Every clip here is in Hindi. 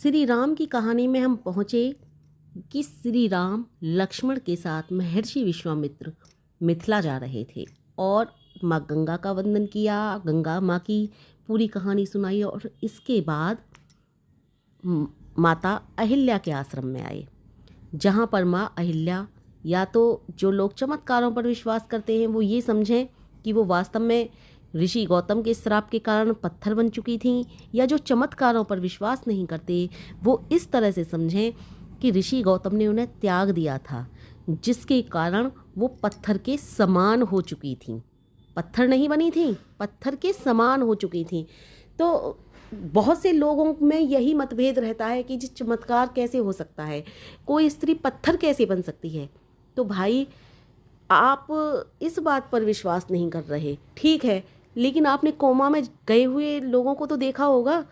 श्री राम की कहानी में हम पहुँचे कि श्री राम लक्ष्मण के साथ महर्षि विश्वामित्र मिथिला जा रहे थे और माँ गंगा का वंदन किया। गंगा माँ की पूरी कहानी सुनाई और इसके बाद माता अहिल्या के आश्रम में आए, जहाँ पर माँ अहिल्या या तो जो लोग चमत्कारों पर विश्वास करते हैं वो ये समझें कि वो वास्तव में ऋषि गौतम के श्राप के कारण पत्थर बन चुकी थीं, या जो चमत्कारों पर विश्वास नहीं करते वो इस तरह से समझें कि ऋषि गौतम ने उन्हें त्याग दिया था, जिसके कारण वो पत्थर के समान हो चुकी थीं। पत्थर नहीं बनी थीं, पत्थर के समान हो चुकी थीं। तो बहुत से लोगों में यही मतभेद रहता है कि जी चमत्कार कैसे हो सकता है, कोई स्त्री पत्थर कैसे बन सकती है। तो भाई आप इस बात पर विश्वास नहीं कर रहे, ठीक है, लेकिन आपने कोमा में गए हुए लोगों को तो देखा होगा।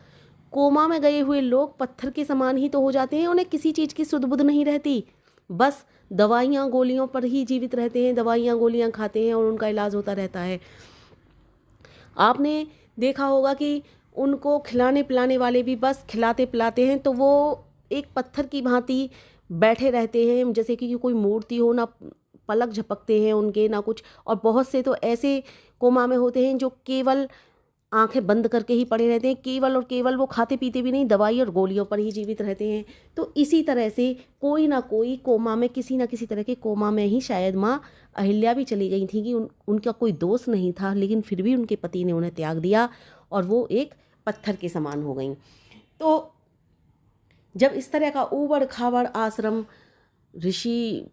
कोमा में गए हुए लोग पत्थर के समान ही तो हो जाते हैं, उन्हें किसी चीज़ की सुध बुध नहीं रहती, बस दवाइयाँ गोलियों पर ही जीवित रहते हैं, दवाइयाँ गोलियाँ खाते हैं और उनका इलाज होता रहता है। आपने देखा होगा कि उनको खिलाने पिलाने वाले भी बस खिलाते पिलाते हैं, तो वो एक पत्थर की भांति बैठे रहते हैं, जैसे कि कोई मूर्ति हो, ना पलक झपकते हैं उनके ना कुछ। और बहुत से तो ऐसे कोमा में होते हैं जो केवल आंखें बंद करके ही पड़े रहते हैं, केवल और केवल वो खाते पीते भी नहीं, दवाई और गोलियों पर ही जीवित रहते हैं। तो इसी तरह से कोई ना कोई कोमा में, किसी ना किसी तरह के कोमा में ही शायद माँ अहिल्या भी चली गई थी कि उनका कोई दोष नहीं था, लेकिन फिर भी उनके पति ने उन्हें त्याग दिया और वो एक पत्थर के समान हो गई। तो जब इस तरह का ऊबड़ खाबड़ आश्रम ऋषि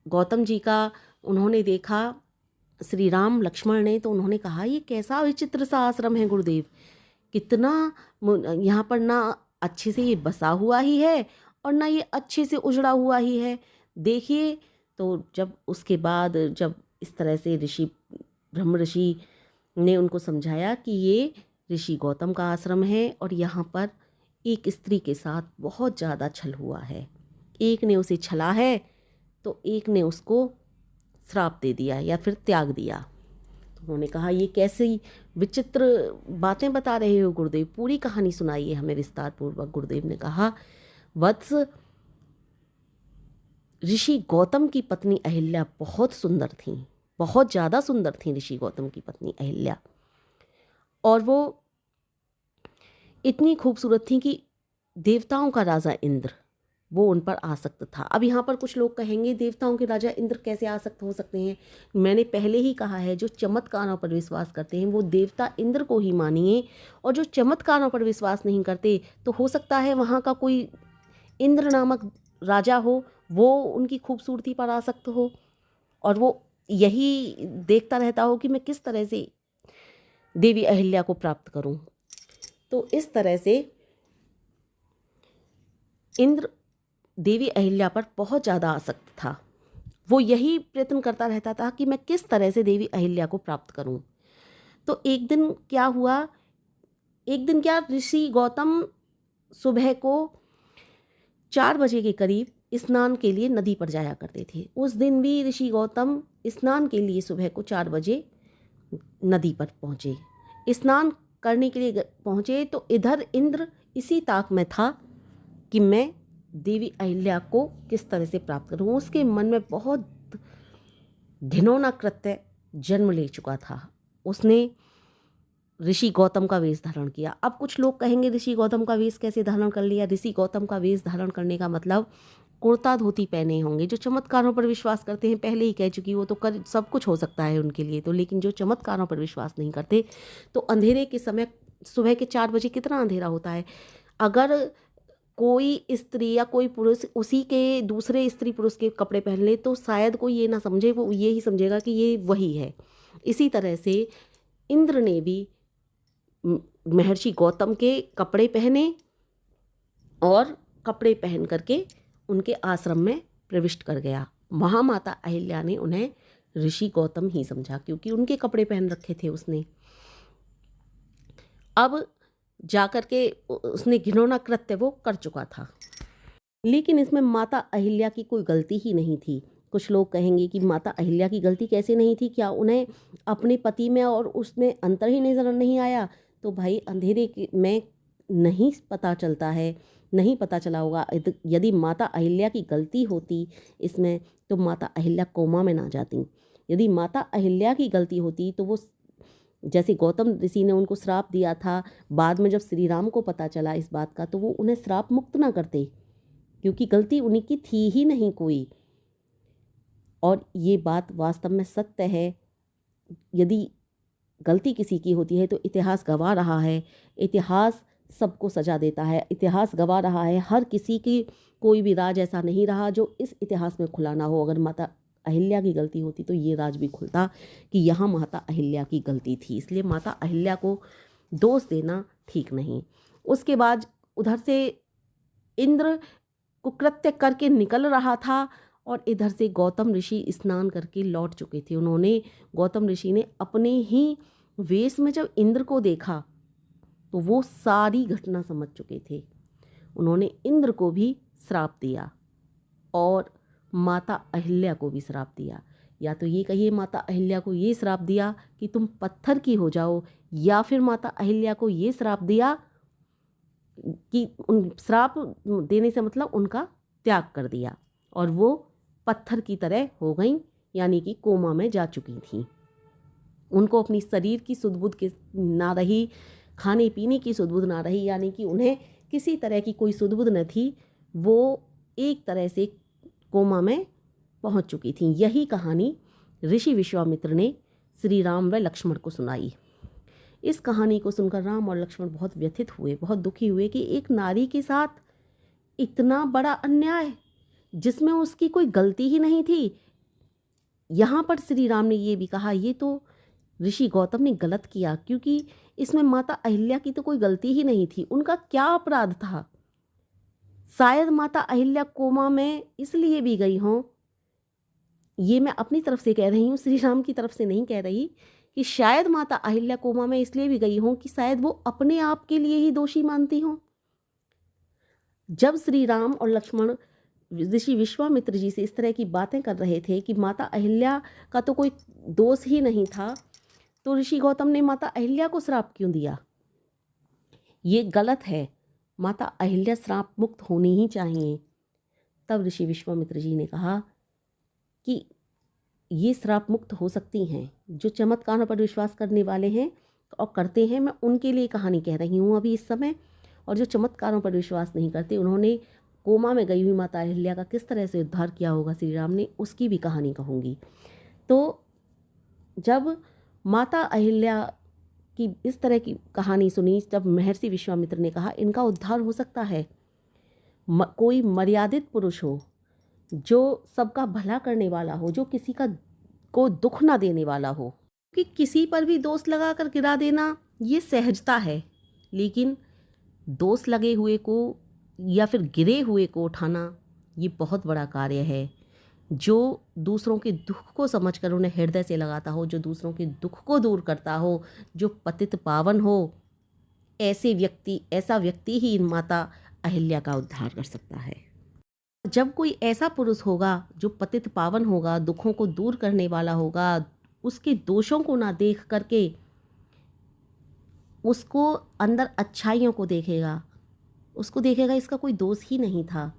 गौतम जी का उन्होंने देखा, श्री राम लक्ष्मण ने, तो उन्होंने कहा ये कैसा विचित्र सा आश्रम है गुरुदेव, कितना यहाँ पर ना अच्छे से ये बसा हुआ ही है और ना ये अच्छे से उजड़ा हुआ ही है, देखिए। तो जब उसके बाद जब इस तरह से ब्रह्म ऋषि ने उनको समझाया कि ये ऋषि गौतम का आश्रम है और यहाँ पर एक स्त्री के साथ बहुत ज़्यादा छल हुआ है, एक ने उसे छला है तो एक ने उसको श्राप दे दिया या फिर त्याग दिया। तो उन्होंने कहा ये कैसी विचित्र बातें बता रहे हो गुरुदेव, पूरी कहानी सुनाइए हमें विस्तार पूर्वक। गुरुदेव ने कहा वत्स, ऋषि गौतम की पत्नी अहिल्या बहुत सुंदर थी, बहुत ज़्यादा सुंदर थी ऋषि गौतम की पत्नी अहिल्या, और वो इतनी खूबसूरत थी कि देवताओं का राजा इंद्र वो उन पर आसक्त था। अब यहाँ पर कुछ लोग कहेंगे देवताओं के राजा इंद्र कैसे आसक्त हो सकते हैं। मैंने पहले ही कहा है जो चमत्कारों पर विश्वास करते हैं वो देवता इंद्र को ही मानिए, और जो चमत्कारों पर विश्वास नहीं करते तो हो सकता है वहाँ का कोई इंद्र नामक राजा हो, वो उनकी खूबसूरती पर आसक्त हो और वो यही देखता रहता हो कि मैं किस तरह से देवी अहिल्या को प्राप्त करूं। तो इस तरह से इंद्र देवी अहिल्या पर बहुत ज़्यादा आसक्त था, वो यही प्रयत्न करता रहता था कि मैं किस तरह से देवी अहिल्या को प्राप्त करूं। तो एक दिन क्या ऋषि गौतम सुबह को 4 बजे के करीब स्नान के लिए नदी पर जाया करते थे। उस दिन भी ऋषि गौतम स्नान के लिए सुबह को 4 बजे नदी पर पहुँचे, स्नान करने के लिए पहुँचे। तो इधर इंद्र इसी ताक में था कि मैं देवी अहिल्या को किस तरह से प्राप्त करूँ। उसके मन में बहुत घिनौना कृत्य जन्म ले चुका था। उसने ऋषि गौतम का वेश धारण किया। अब कुछ लोग कहेंगे ऋषि गौतम का वेश कैसे धारण कर लिया। ऋषि गौतम का वेश धारण करने का मतलब कुर्ता धोती पहने होंगे। जो चमत्कारों पर विश्वास करते हैं, पहले ही कह चुकी, वो तो कर सब कुछ हो सकता है उनके लिए तो, लेकिन जो चमत्कारों पर विश्वास नहीं करते तो अंधेरे के समय सुबह के 4 बजे कितना अंधेरा होता है, अगर कोई स्त्री या कोई पुरुष उसी के दूसरे स्त्री पुरुष के कपड़े पहन ले तो शायद कोई ये ना समझे, वो ये ही समझेगा कि ये वही है। इसी तरह से इंद्र ने भी महर्षि गौतम के कपड़े पहने और कपड़े पहन करके उनके आश्रम में प्रविष्ट कर गया। महामाता अहिल्या ने उन्हें ऋषि गौतम ही समझा क्योंकि उनके कपड़े पहन रखे थे उसने। अब जाकर के उसने घिनौना कृत्य वो कर चुका था, लेकिन इसमें माता अहिल्या की कोई गलती ही नहीं थी। कुछ लोग कहेंगे कि माता अहिल्या की गलती कैसे नहीं थी, क्या उन्हें अपने पति में और उसमें अंतर ही नजर नहीं आया। तो भाई अंधेरे में नहीं पता चलता है, नहीं पता चला होगा, यदि माता अहिल्या की गलती होती इसमें तो माता अहिल्या कोमा में ना जाती। यदि माता अहिल्या की गलती होती तो वो, जैसे गौतम ऋषि ने उनको श्राप दिया था, बाद में जब श्री राम को पता चला इस बात का तो वो उन्हें श्राप मुक्त ना करते, क्योंकि गलती उन्हीं की थी ही नहीं कोई। और ये बात वास्तव में सत्य है। यदि गलती किसी की होती है तो इतिहास गवाह रहा है, इतिहास सबको सजा देता है, इतिहास गवाह रहा है। हर किसी की कोई भी राज ऐसा नहीं रहा जो इस इतिहास में खुला ना हो। अगर माता अहिल्या की गलती होती तो ये राज भी खुलता कि यहाँ माता अहिल्या की गलती थी, इसलिए माता अहिल्या को दोष देना ठीक नहीं। उसके बाद उधर से इंद्र कुकृत्य करके निकल रहा था और इधर से गौतम ऋषि स्नान करके लौट चुके थे। गौतम ऋषि ने अपने ही वेश में जब इंद्र को देखा तो वो सारी घटना समझ चुके थे। उन्होंने इंद्र को भी श्राप दिया और माता अहिल्या को भी श्राप दिया। या तो ये कहिए माता अहिल्या को ये श्राप दिया कि तुम पत्थर की हो जाओ, या फिर माता अहिल्या को ये श्राप दिया कि उन श्राप देने से मतलब उनका त्याग कर दिया और वो पत्थर की तरह हो गई, यानी कि कोमा में जा चुकी थी। उनको अपनी शरीर की सुध-बुध की ना रही, खाने पीने की सुध-बुध ना रही, यानी कि उन्हें किसी तरह की कोई सुध-बुध न थी। वो एक तरह से कोमा में पहुंच चुकी थी। यही कहानी ऋषि विश्वामित्र ने श्री राम व लक्ष्मण को सुनाई। इस कहानी को सुनकर राम और लक्ष्मण बहुत व्यथित हुए, बहुत दुखी हुए कि एक नारी के साथ इतना बड़ा अन्याय जिसमें उसकी कोई गलती ही नहीं थी। यहाँ पर श्री राम ने ये भी कहा ये तो ऋषि गौतम ने गलत किया, क्योंकि इसमें माता अहिल्या की तो कोई गलती ही नहीं थी। उनका क्या अपराध था? शायद माता अहिल्या कोमा में इसलिए भी गई हों, ये मैं अपनी तरफ से कह रही हूँ, श्री राम की तरफ से नहीं कह रही, कि शायद माता अहिल्या कोमा में इसलिए भी गई हों कि शायद वो अपने आप के लिए ही दोषी मानती हों। जब श्री राम और लक्ष्मण ऋषि विश्वामित्र जी से इस तरह की बातें कर रहे थे कि माता अहिल्या का तो कोई दोष ही नहीं था, तो ऋषि गौतम ने माता अहिल्या को श्राप क्यों दिया? ये गलत है। माता अहिल्या श्राप मुक्त होनी ही चाहिए। तब ऋषि विश्वामित्र जी ने कहा कि ये श्राप मुक्त हो सकती हैं जो चमत्कारों पर विश्वास करने वाले हैं और करते हैं। मैं उनके लिए कहानी कह रही हूँ अभी इस समय। और जो चमत्कारों पर विश्वास नहीं करते, उन्होंने कोमा में गई हुई माता अहिल्या का किस तरह से उद्धार किया होगा श्री राम ने, उसकी भी कहानी कहूँगी। तो जब माता अहिल्या की इस तरह की कहानी सुनी, तब महर्षि विश्वामित्र ने कहा इनका उद्धार हो सकता है। कोई मर्यादित पुरुष हो, जो सबका भला करने वाला हो, जो किसी का को दुख ना देने वाला हो। कि किसी पर भी दोष लगा कर गिरा देना ये सहजता है, लेकिन दोष लगे हुए को या फिर गिरे हुए को उठाना ये बहुत बड़ा कार्य है। जो दूसरों के दुख को समझकर उन्हें हृदय से लगाता हो, जो दूसरों के दुख को दूर करता हो, जो पतित पावन हो, ऐसा व्यक्ति ही माता अहिल्या का उद्धार कर सकता है। जब कोई ऐसा पुरुष होगा जो पतित पावन होगा, दुखों को दूर करने वाला होगा, उसके दोषों को ना देख करके उसको अंदर अच्छाइयों को देखेगा, उसको देखेगा इसका कोई दोष ही नहीं था,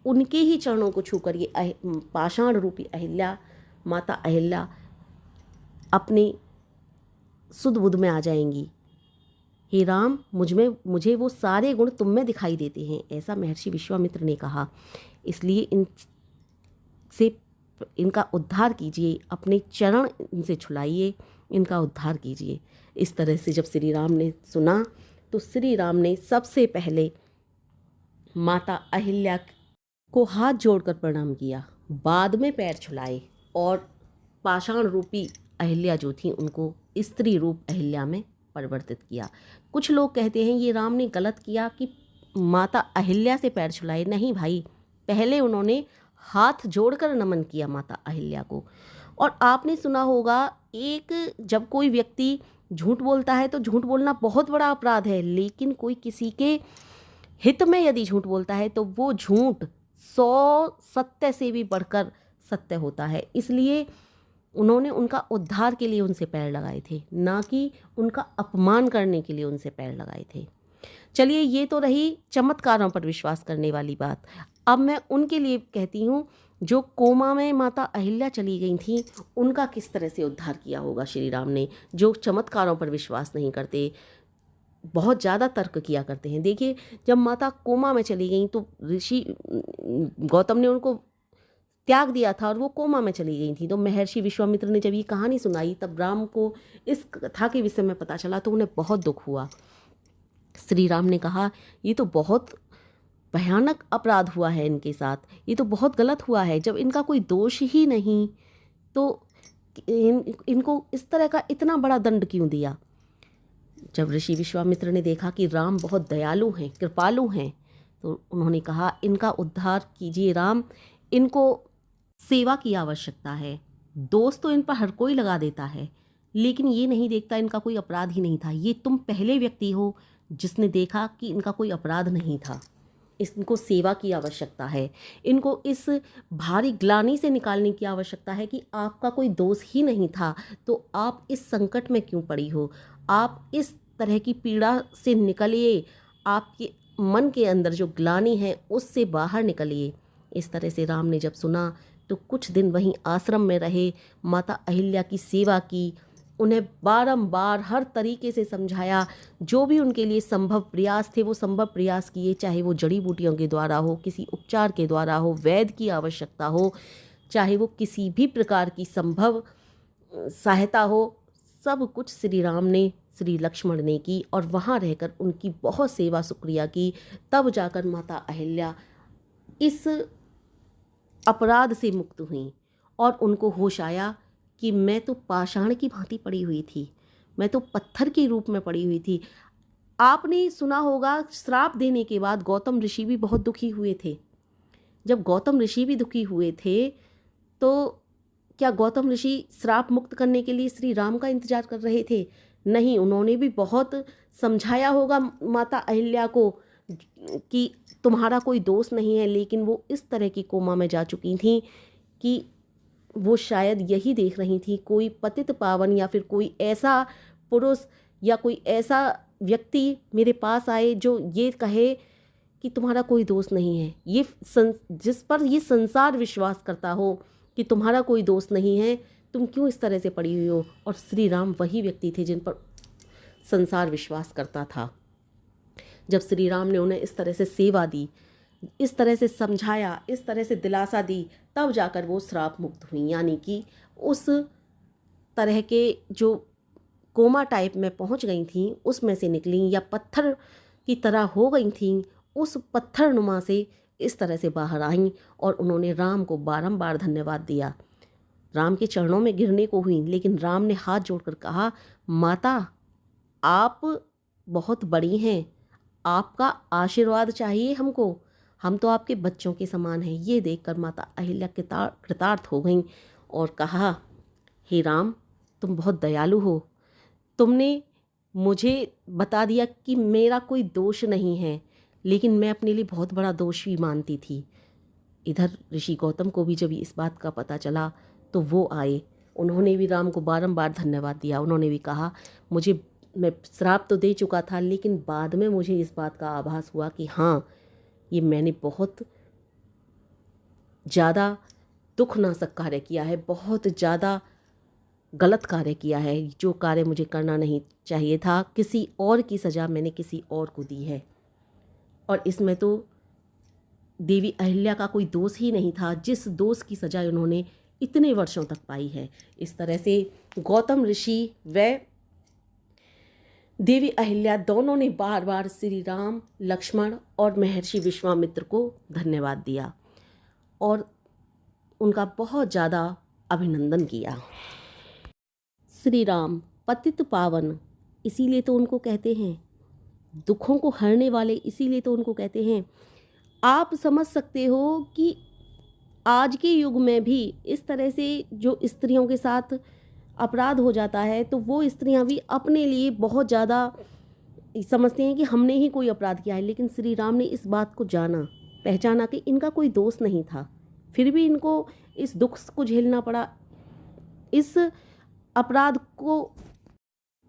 उनके ही चरणों को छूकर ये पाषाण रूपी अहिल्या, माता अहिल्या अपने सुध बुध में आ जाएंगी। हे राम, मुझे वो सारे गुण तुम में दिखाई देते हैं, ऐसा महर्षि विश्वामित्र ने कहा। इसलिए इनका उद्धार कीजिए, अपने चरण इनसे छुलाइए, इनका उद्धार कीजिए। इस तरह से जब श्री राम ने सुना तो श्री राम ने सबसे पहले माता अहिल्या को हाथ जोड़कर प्रणाम किया, बाद में पैर छुलाए और पाषाण रूपी अहिल्या जो थी उनको स्त्री रूप अहिल्या में परिवर्तित किया। कुछ लोग कहते हैं ये राम ने गलत किया कि माता अहिल्या से पैर छुलाए। नहीं भाई, पहले उन्होंने हाथ जोड़कर नमन किया माता अहिल्या को। और आपने सुना होगा, जब कोई व्यक्ति झूठ बोलता है तो झूठ बोलना बहुत बड़ा अपराध है, लेकिन कोई किसी के हित में यदि झूठ बोलता है तो वो झूठ 100 सत्य से भी बढ़कर सत्य होता है। इसलिए उन्होंने उनका उद्धार के लिए उनसे पैर लगाए थे, ना कि उनका अपमान करने के लिए उनसे पैर लगाए थे। चलिए, ये तो रही चमत्कारों पर विश्वास करने वाली बात। अब मैं उनके लिए कहती हूँ जो कोमा में माता अहिल्या चली गई थी, उनका किस तरह से उद्धार किया होगा श्री राम ने, जो चमत्कारों पर विश्वास नहीं करते, बहुत ज़्यादा तर्क किया करते हैं। देखिए, जब माता कोमा में चली गई तो ऋषि गौतम ने उनको त्याग दिया था और वो कोमा में चली गई थी। तो महर्षि विश्वामित्र ने जब ये कहानी सुनाई, तब राम को इस कथा के विषय में पता चला तो उन्हें बहुत दुख हुआ। श्री राम ने कहा, ये तो बहुत भयानक अपराध हुआ है इनके साथ, ये तो बहुत गलत हुआ है। जब इनका कोई दोष ही नहीं तो इनको इस तरह का इतना बड़ा दंड क्यों दिया। जब ऋषि विश्वामित्र ने देखा कि राम बहुत दयालु हैं, कृपालु हैं, तो उन्होंने कहा, इनका उद्धार कीजिए राम, इनको सेवा की आवश्यकता है। दोष तो इन पर हर कोई लगा देता है, लेकिन ये नहीं देखता इनका कोई अपराध ही नहीं था। ये तुम पहले व्यक्ति हो जिसने देखा कि इनका कोई अपराध नहीं था। इनको सेवा की आवश्यकता है, इनको इस भारी ग्लानि से निकालने की आवश्यकता है कि आपका कोई दोष ही नहीं था, तो आप इस संकट में क्यों पड़ी हो। आप इस तरह की पीड़ा से निकलिए, आपके मन के अंदर जो ग्लानि है उससे बाहर निकलिए। इस तरह से राम ने जब सुना तो कुछ दिन वहीं आश्रम में रहे, माता अहिल्या की सेवा की, उन्हें बारंबार हर तरीके से समझाया। जो भी उनके लिए संभव प्रयास थे वो संभव प्रयास किए, चाहे वो जड़ी बूटियों के द्वारा हो, किसी उपचार के द्वारा हो, वैद्य की आवश्यकता हो, चाहे वो किसी भी प्रकार की संभव सहायता हो, सब कुछ श्री राम ने, श्री लक्ष्मण ने की और वहाँ रहकर उनकी बहुत सेवा शुक्रिया की। तब जाकर माता अहिल्या इस अपराध से मुक्त हुई और उनको होश आया कि मैं तो पाषाण की भांति पड़ी हुई थी, मैं तो पत्थर के रूप में पड़ी हुई थी। आपने सुना होगा, श्राप देने के बाद गौतम ऋषि भी बहुत दुखी हुए थे। जब गौतम ऋषि भी दुखी हुए थे तो क्या गौतम ऋषि श्राप मुक्त करने के लिए श्री राम का इंतजार कर रहे थे? नहीं, उन्होंने भी बहुत समझाया होगा माता अहिल्या को कि तुम्हारा कोई दोष नहीं है, लेकिन वो इस तरह की कोमा में जा चुकी थी कि वो शायद यही देख रही थी कोई पतित पावन या फिर कोई ऐसा पुरुष या कोई ऐसा व्यक्ति मेरे पास आए जो ये कहे कि तुम्हारा कोई दोष नहीं है। ये जिस पर ये संसार विश्वास करता हो कि तुम्हारा कोई दोष नहीं है, तुम क्यों इस तरह से पड़ी हुई हो। और श्री राम वही व्यक्ति थे जिन पर संसार विश्वास करता था। जब श्री राम ने उन्हें इस तरह से सेवा दी, इस तरह से समझाया, इस तरह से दिलासा दी, तब जाकर वो श्राप मुक्त हुई। यानी कि उस तरह के जो कोमा टाइप में पहुंच गई थी उसमें से निकली, या पत्थर की तरह हो गई थी, उस पत्थर नुमा से इस तरह से बाहर आईं और उन्होंने राम को बारंबार धन्यवाद दिया। राम के चरणों में गिरने को हुई, लेकिन राम ने हाथ जोड़कर कहा, माता आप बहुत बड़ी हैं, आपका आशीर्वाद चाहिए हमको, हम तो आपके बच्चों के समान हैं। ये देखकर माता अहिल्या कृतार्थ हो गईं और कहा, हे राम, तुम बहुत दयालु हो, तुमने मुझे बता दिया कि मेरा कोई दोष नहीं है, लेकिन मैं अपने लिए बहुत बड़ा दोषी मानती थी। इधर ऋषि गौतम को भी जब इस बात का पता चला तो वो आए, उन्होंने भी राम को बारंबार धन्यवाद दिया। उन्होंने भी कहा, मैं श्राप तो दे चुका था, लेकिन बाद में मुझे इस बात का आभास हुआ कि हाँ, ये मैंने बहुत ज़्यादा दुखनाशक कार्य किया है, बहुत ज़्यादा गलत कार्य किया है, जो कार्य मुझे करना नहीं चाहिए था। किसी और की सज़ा मैंने किसी और को दी है, और इसमें तो देवी अहिल्या का कोई दोष ही नहीं था, जिस दोष की सज़ा उन्होंने इतने वर्षों तक पाई है। इस तरह से गौतम ऋषि व देवी अहिल्या दोनों ने बार बार श्री राम, लक्ष्मण और महर्षि विश्वामित्र को धन्यवाद दिया और उनका बहुत ज़्यादा अभिनंदन किया। श्री राम पतित पावन इसीलिए तो उनको कहते हैं, दुखों को हरने वाले इसीलिए तो उनको कहते हैं। आप समझ सकते हो कि आज के युग में भी इस तरह से जो स्त्रियों के साथ अपराध हो जाता है, तो वो स्त्रियां भी अपने लिए बहुत ज़्यादा समझते हैं कि हमने ही कोई अपराध किया है। लेकिन श्री राम ने इस बात को जाना, पहचाना कि इनका कोई दोष नहीं था, फिर भी इनको इस दुख को झेलना पड़ा, इस अपराध को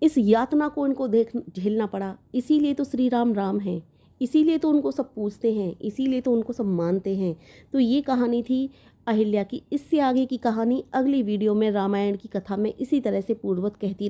इस यातना को इनको झेलना पड़ा। इसीलिए तो श्री राम राम हैं, इसीलिए तो उनको सब पूजते हैं, इसीलिए तो उनको सब मानते हैं। तो ये कहानी थी अहिल्या की। इससे आगे की कहानी अगली वीडियो में रामायण की कथा में इसी तरह से पूर्ववत कहती